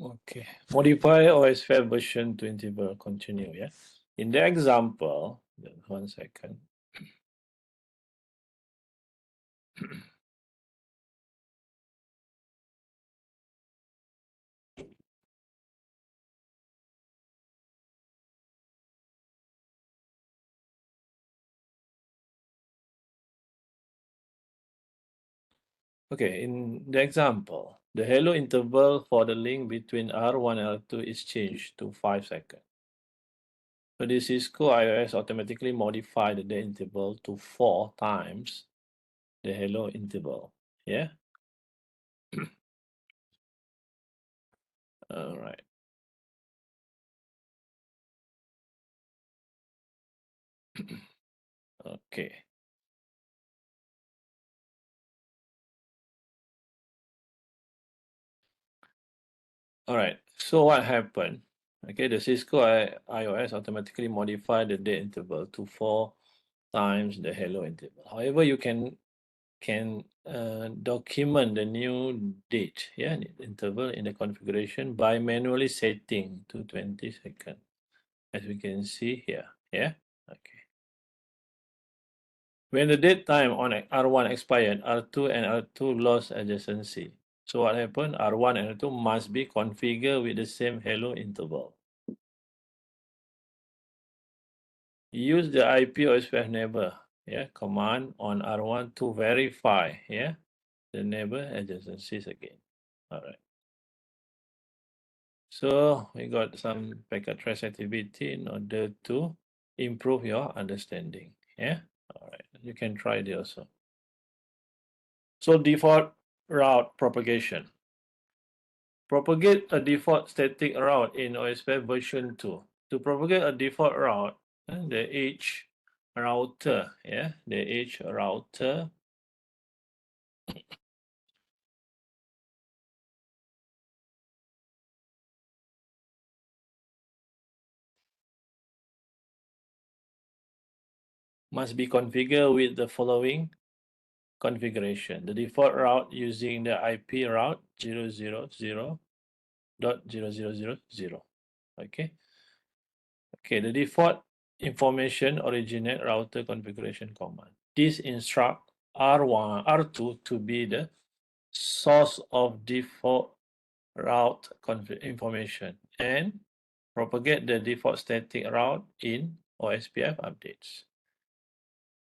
Okay, modify OSPF version to interval continue. Yeah, in the example, 1 second. Okay, in the example, the hello interval for the link between R1 and R2 is changed to 5 seconds. So the Cisco iOS automatically modified the interval to 4 times the hello interval. Yeah. All right. Okay. All right. So what happened? Okay, the Cisco iOS automatically modified the date interval to 4 times the hello interval. However, you can document the new date, yeah, interval in the configuration by manually setting to 20 seconds, as we can see here. Yeah. Okay. When the date time on R1 expired, R2 and R2 lost adjacency. So what happened? R1 and R2 must be configured with the same hello interval. Use the IP OSPF neighbor, yeah, command on R1 to verify, yeah, the neighbor adjacencies again. All right. So we got some packet trace activity in order to improve your understanding. Yeah. All right. You can try it also. So default route propagation. Propagate a default static route in OSPF version 2. To propagate a default route, the H router, yeah, the H router must be configured with the following configuration. The default route using the IP route 000.0000. Okay. Okay, the default information originate router configuration command. This instruct R1, R2 to be the source of default route information and propagate the default static route in OSPF updates.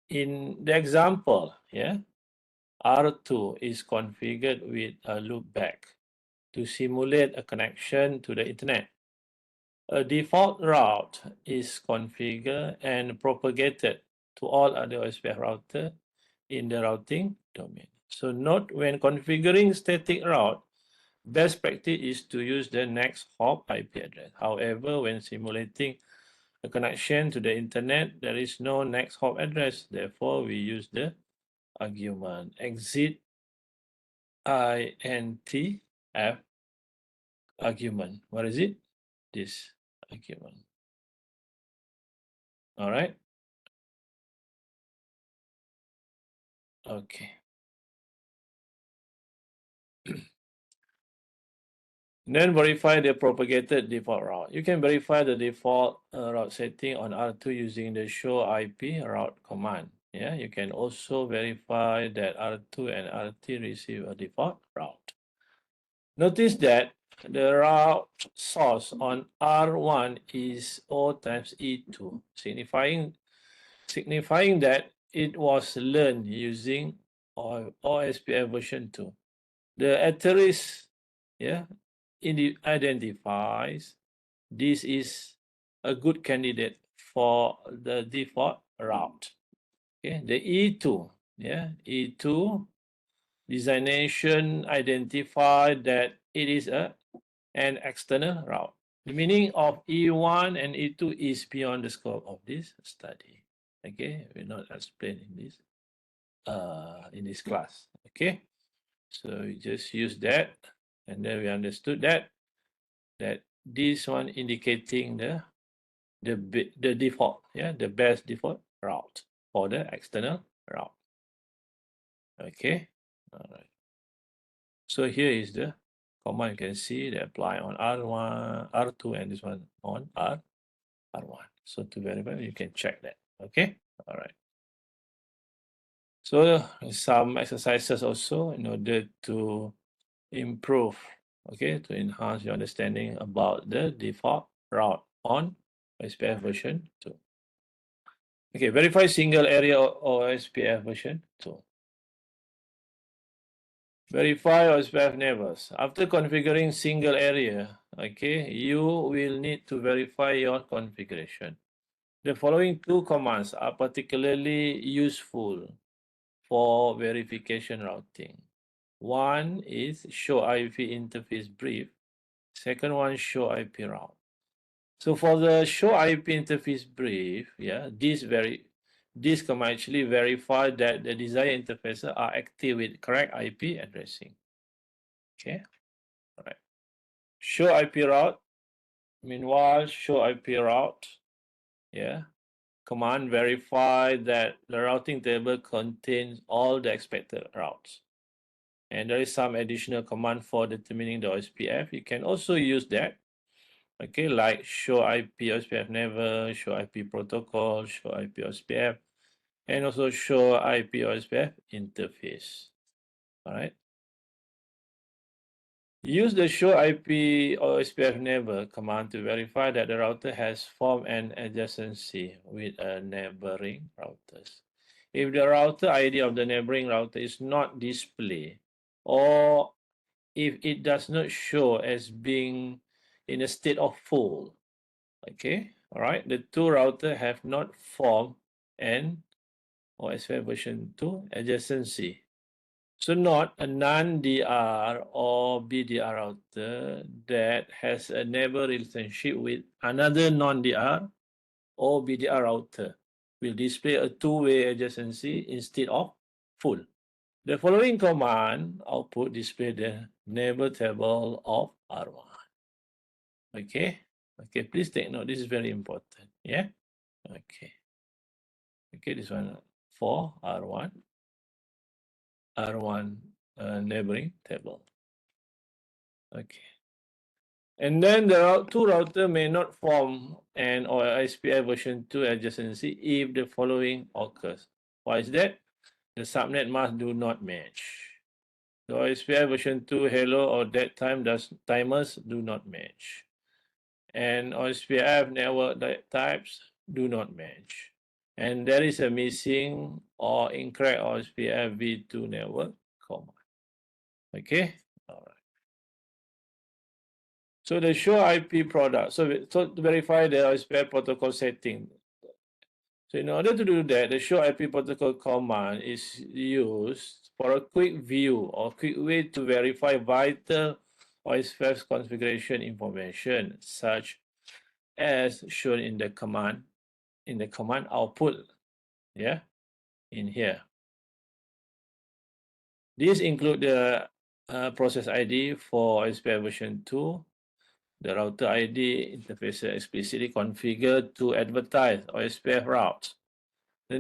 In the example, yeah, R2 is configured with a loopback to simulate a connection to the internet. A default route is configured and propagated to all other OSPF routers in the routing domain. So note, when configuring static route, best practice is to use the next hop IP address. However, when simulating a connection to the internet, there is no next hop address. Therefore, we use the argument exit INT F argument. What is it? This argument. All right. Okay. Then verify the propagated default route. You can verify the default route setting on R2 using the show IP route command. Yeah, you can also verify that R2 and RT receive a default route. Notice that the route source on R1 is O times E2, signifying that it was learned using OSPF version 2. The asterisk, yeah, identifies this is a good candidate for the default route. Okay, the E2, yeah, E2 designation identified that it is an external route. The meaning of E1 and E2 is beyond the scope of this study. Okay, we're not explaining this in this class. Okay, so we just use that, and then we understood that this one indicating the default, yeah, the best default route for the external route. Okay, all right. So here is the command, you can see they apply on R1, R2, and this one on R1. So to verify, you can check that. Okay, all right. So some exercises also in order to improve, okay, to enhance your understanding about the default route on SPF version 2. Okay, verify single area or SPF version 2. Verify OSPF neighbors. After configuring single area, okay, you will need to verify your configuration. The following two commands are particularly useful for verification routing. One is show IP interface brief. Second one, show IP route. So for the show IP interface brief, yeah, this command actually verify that the desired interfaces are active with correct IP addressing. Okay, all right. Show IP route. Meanwhile, show IP route. Yeah. Command verify that the routing table contains all the expected routes. And there is some additional command for determining the OSPF. You can also use that. Okay, like show IP OSPF never, show IP protocol, show IP OSPF, and also show IP OSPF interface. All right. Use the show IP or SPF neighbor command to verify that the router has formed an adjacency with a neighboring routers. If the router ID of the neighboring router is not displayed, or if it does not show as being in a state of full, okay, all right, the two routers have not formed an OSPF version 2 adjacency. So not a non-DR or BDR router that has a neighbor relationship with another non-DR or BDR router will display a two-way adjacency instead of full. The following command output display the neighbor table of R1. Okay, okay, please take note. This is very important. Yeah, okay, okay. This one for R1. R1 neighboring table. Okay. And then the two router may not form an OSPF version 2 adjacency if the following occurs. Why is that? The subnet mask do not match. The OSPF version 2 hello or dead time timers do not match. And OSPF network types do not match. And there is a missing or incorrect OSPF v2 network command. Okay, all right. So the show IP product. So to verify the OSPF protocol setting. So in order to do that, the show IP protocol command is used for a quick view or quick way to verify vital OSPF configuration information, such as shown in the command output. Yeah, in here. These include the process ID for OSPF version 2, the router ID interface explicitly configured to advertise OSPF routes. The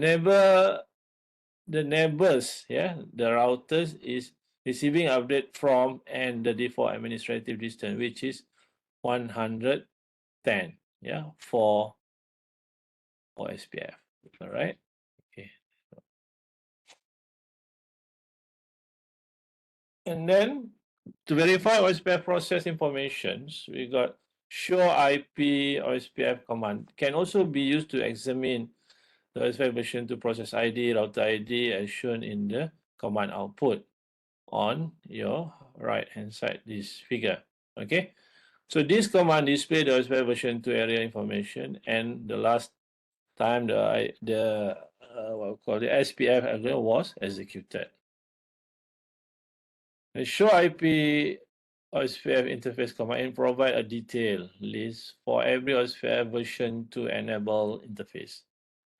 neighbors, yeah, the routers is receiving update from and the default administrative distance, which is 110, yeah, for OSPF. All right. Okay. And then to verify OSPF process informations, we got show IP OSPF command can also be used to examine the OSPF version to process ID, router ID as shown in the command output on your right hand side, this figure. Okay, so this command display the OSPF version 2 area information and the last time the what we call the SPF algorithm was executed. The show IP OSPF interface command and provide a detailed list for every OSPF version to enable interface.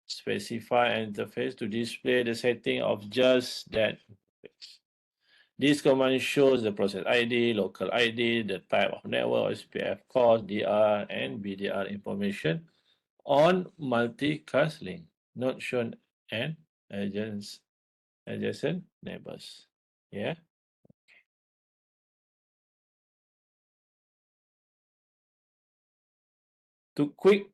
Specify an interface to display the setting of just that interface. This command shows the process ID, local ID, the type of network, OSPF cost, DR, and BDR information on multicast link, not shown and adjacent neighbors. Yeah. To quick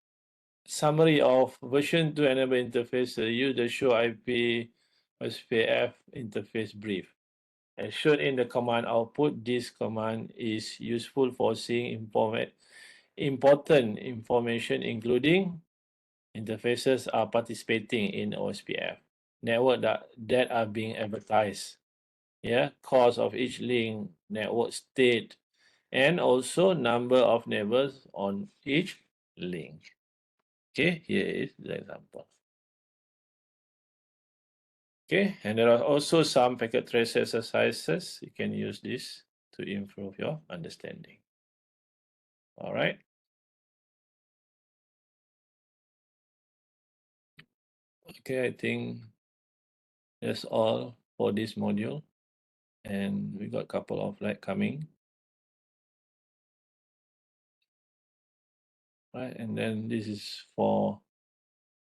summary of version 2 enable interface, use the show IP SPF interface brief. As shown in the command output, this command is useful for seeing important information, including interfaces are participating in OSPF, network that are being advertised, yeah, cost of each link, network state, and also number of neighbors on each link. Okay, here is the example. Okay, and there are also some packet trace exercises. You can use this to improve your understanding. All right. Okay, I think that's all for this module. And we got a couple of like coming. Right, and then this is for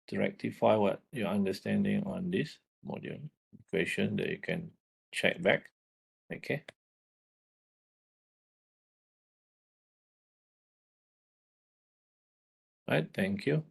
to rectify what your understanding on this module equation that you can check back. Okay. Right, thank you.